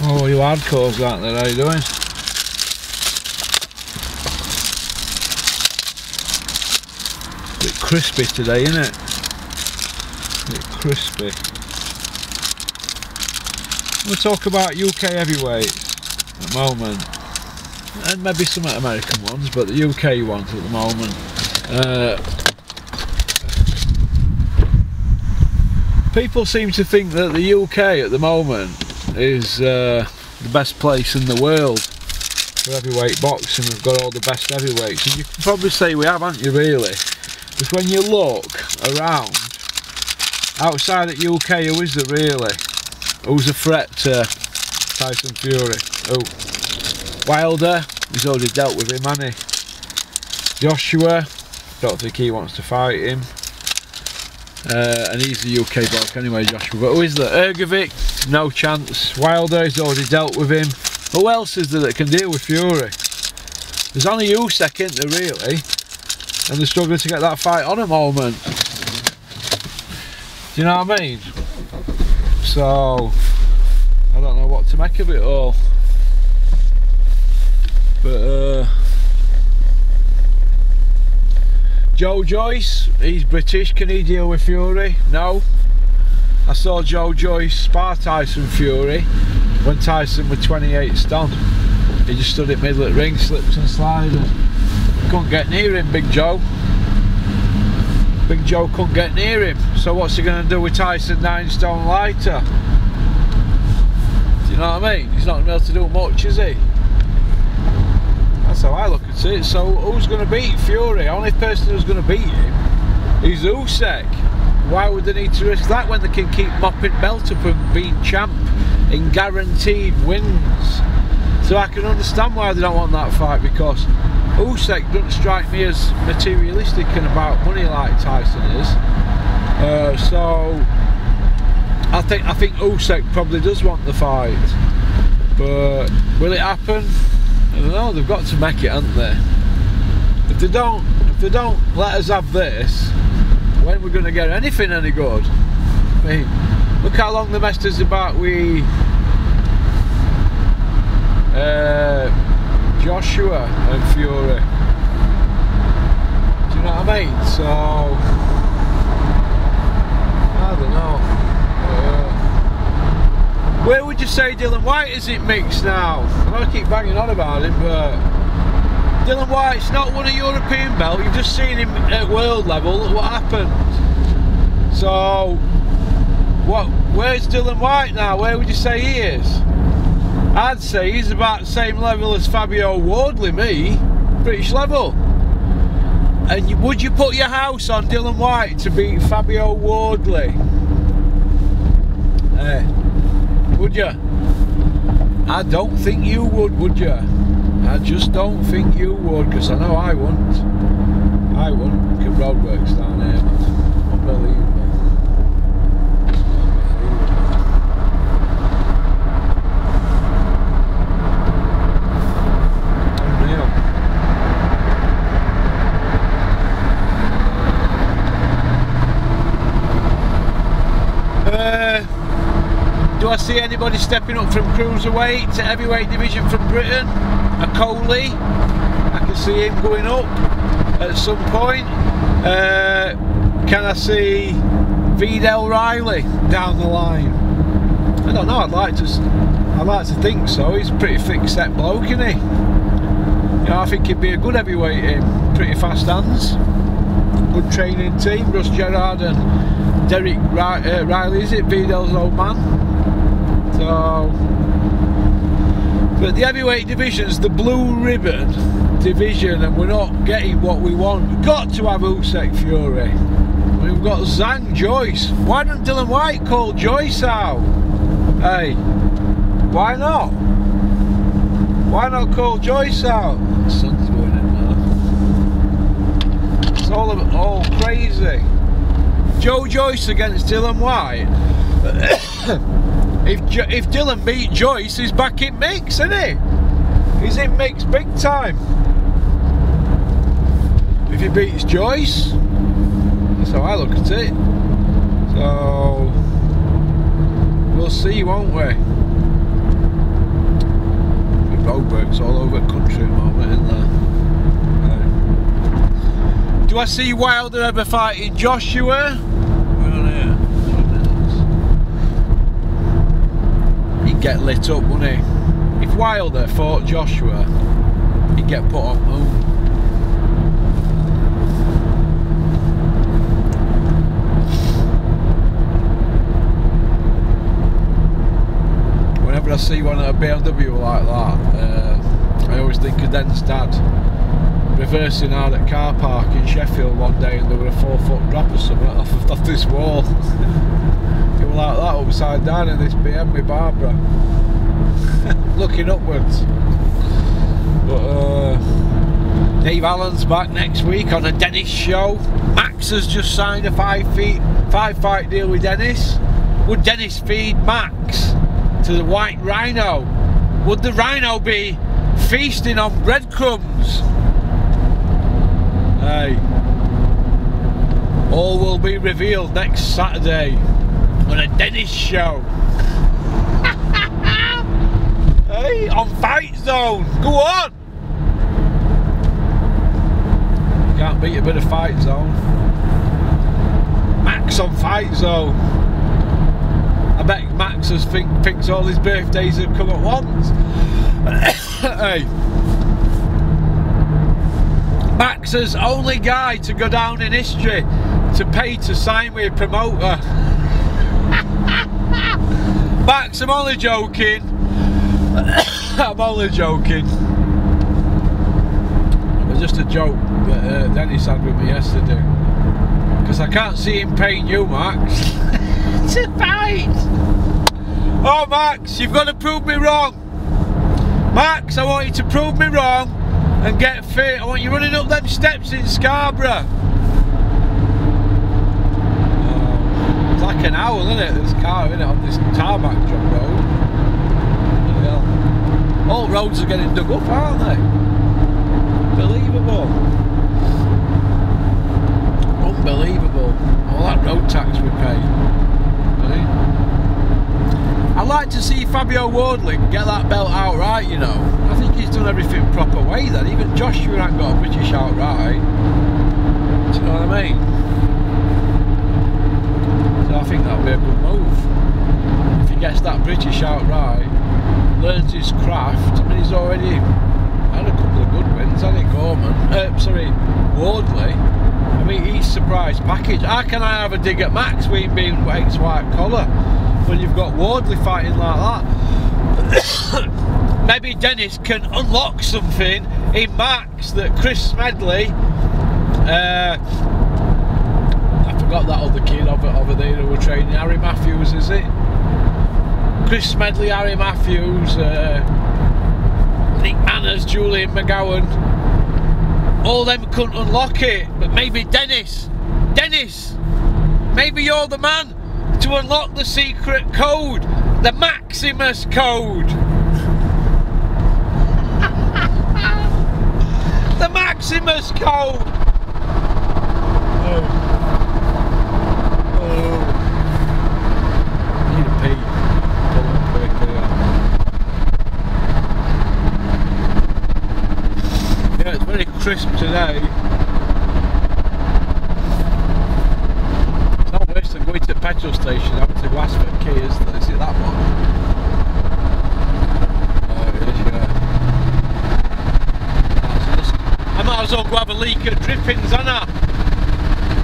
Oh, you hardcores, aren't they? How you doing? Bit crispy today, isn't it? Bit crispy. We'll talk about UK heavyweights at the moment, and maybe some American ones, but the UK ones at the moment. People seem to think that the UK at the moment is the best place in the world for heavyweight boxing. We've got all the best heavyweights, and you can probably say we have, haven't you, really? Because when you look around outside of UK, who is there really? Who's a threat to Tyson Fury? Oh, Wilder, he's already dealt with him, hasn't he? Joshua, don't think he wants to fight him. And he's the UK bloke anyway, Joshua. But who is there? Ergovic, no chance. Wilder, he's already dealt with him. Who else is there that can deal with Fury? There's only Usyk, isn't there, really? And they're struggling to get that fight on at the moment. Do you know what I mean? So, I don't know what to make of it all. But, Joe Joyce, he's British, can he deal with Fury? No. I saw Joe Joyce spar Tyson Fury when Tyson was 28 stone. He just stood at middle of the ring, slipped and slided. Couldn't get near him, Big Joe. Big Joe couldn't get near him. So what's he going to do with Tyson 9 stone lighter? Do you know what I mean? He's not going to be able to do much, is he? That's how I look at it. So who's going to beat Fury? The only person who's going to beat him is Usyk. Why would they need to risk that when they can keep mopping belt up and being champ in guaranteed wins? So I can understand why they don't want that fight, because Usyk doesn't strike me as materialistic and about money like Tyson is. So I think Usyk probably does want the fight, but will it happen? I don't know. They've got to make it, haven't they? If they don't let us have this, when we're going to get anything any good? I mean, look how long they messed us about with Joshua and Fury. Do you know what I mean? So I don't know. Where would you say Dylan White isn't mixed now? I know I keep banging on about him, but Dylan White's not won a European belt. You've just seen him at world level. Look what happened. So, where's Dylan White now? Where would you say he is? I'd say he's about the same level as Fabio Wardley, me. British level. And would you put your house on Dylan White to beat Fabio Wardley? Would you? I don't think you would you? I just don't think you would, because I know I wouldn't. I wouldn't. Look at roadworks down here, man. Unbelievable. Do I see anybody stepping up from cruiserweight to heavyweight division from Britain? A Coley, I can see him going up at some point. Can I see Vidal Riley down the line? I don't know. I'd like to think so. He's a pretty thick set bloke, isn't he? You know, I think he'd be a good heavyweight in. Pretty fast hands, good training team. Russ Gerrard and Derek Riley, is it? Vidal's old man. So, but the heavyweight division's the blue ribbon division, and we're not getting what we want. We've got to have Usyk Fury. We've got Zhang Joyce. Why doesn't Dylan White call Joyce out? Hey, why not? Why not call Joyce out? The sun's going in now. It's all crazy. Joe Joyce against Dylan White. If Dylan beat Joyce, he's back in mix, isn't he? He's in mix big time. If he beats Joyce, that's how I look at it. So we'll see, won't we? It's all over the country at the moment, isn't there? Do I see Wilder ever fighting Joshua? Well, yeah. He'd get lit up, wouldn't he? If Wilder fought Joshua, he'd get put on moon. Whenever I see one at a BMW like that, I always think of Den's dad reversing out at car park in Sheffield one day, and there were a 4-foot drop or something off this wall. It was like that, upside down in this BM with Barbara, looking upwards. But Dave Allen's back next week on a Dennis show. Max has just signed a 5-fight deal with Dennis. Would Dennis feed Max to the White Rhino? Would the Rhino be feasting on breadcrumbs? Hey, all will be revealed next Saturday on a Dennis show. Hey, on Fight Zone. Go on. You can't beat a bit of Fight Zone. Max on Fight Zone. I bet Max thinks all his birthdays have come at once. Hey, Max's only guy to go down in history to pay to sign with a promoter. Max, I'm only joking. I'm only joking. It was just a joke that Dennis had with me yesterday. Because I can't see him paying you, Max. It's a fight. Oh, Max, you've got to prove me wrong. Max, I want you to prove me wrong and get fit. I want you running up them steps in Scarborough. It's like an owl, isn't it? This car, isn't it, on this tarmac job road. All roads are getting dug up, aren't they? Unbelievable. Unbelievable. All that road tax we pay. Right? I'd like to see Fabio Wardley get that belt outright, you know. I think he's done everything proper way then. Even Joshua ain't got a British outright. Do you know what I mean? So I think that'll be a good move. If he gets that British outright, learns his craft. I mean, he's already had a couple of good wins, hasn't he, Gorman? Wardley. I mean, he's surprise package. How can I have a dig at Max with him being ex-white collar when you've got Wardley fighting like that? Maybe Dennis can unlock something in Max that Chris Smedley, I forgot that other kid over there who were training, Harry Matthews, is it? Chris Smedley, Harry Matthews, Nick Manners, Julian McGowan, all them couldn't unlock it, but maybe Dennis, maybe you're the man to unlock the secret code, the Maximus code. The Maximus code. Need a pee. Yeah, it's very crisp today. It's not worse than going to the petrol station having to go ask for a key, is it? Is it that one? Oh, it is, yeah. I might as well go have a leak at Drippings, Anna.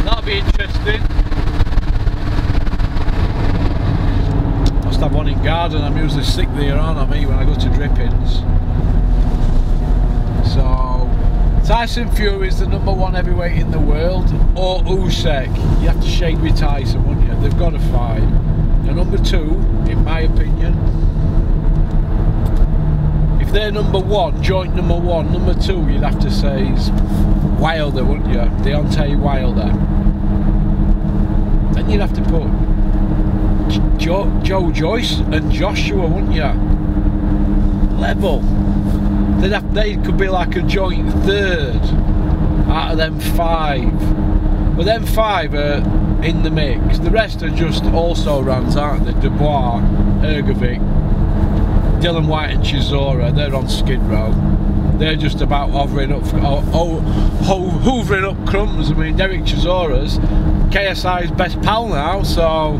That'll be interesting. Must have one in Garden. I'm usually sick there, aren't I, me, when I go to Drippings. So Tyson Fury is the #1 heavyweight in the world, or Usyk. You have to shade with Tyson, wouldn't you? They've got to fight. The #2, in my opinion, if they're #1, joint #1, #2, you'd have to say is Wilder, wouldn't you? Deontay Wilder. Then you'd have to put Joe Joyce and Joshua, wouldn't you? Level. They could be like a joint third out of them 5. But them 5 are in the mix. The rest are just also rounds, aren't they? Dubois, Ergovic, Dylan White and Chisora, they're on Skid Row. They're just about hoovering up crumbs. I mean, Derek Chisora's KSI's best pal now, so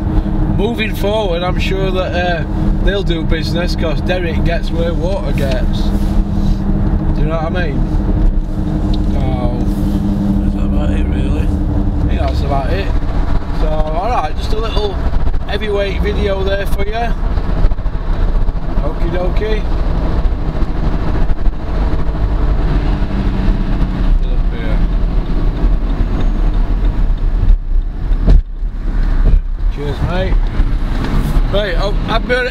moving forward, I'm sure that they'll do business, because Derek gets where water gets. Do you know what I mean? So, that's about it, really. I think that's about it. So, alright, just a little heavyweight video there for you. Okie dokie. Cheers, mate. Right,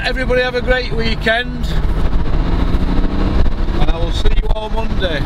everybody have a great weekend, and I will see you all Monday.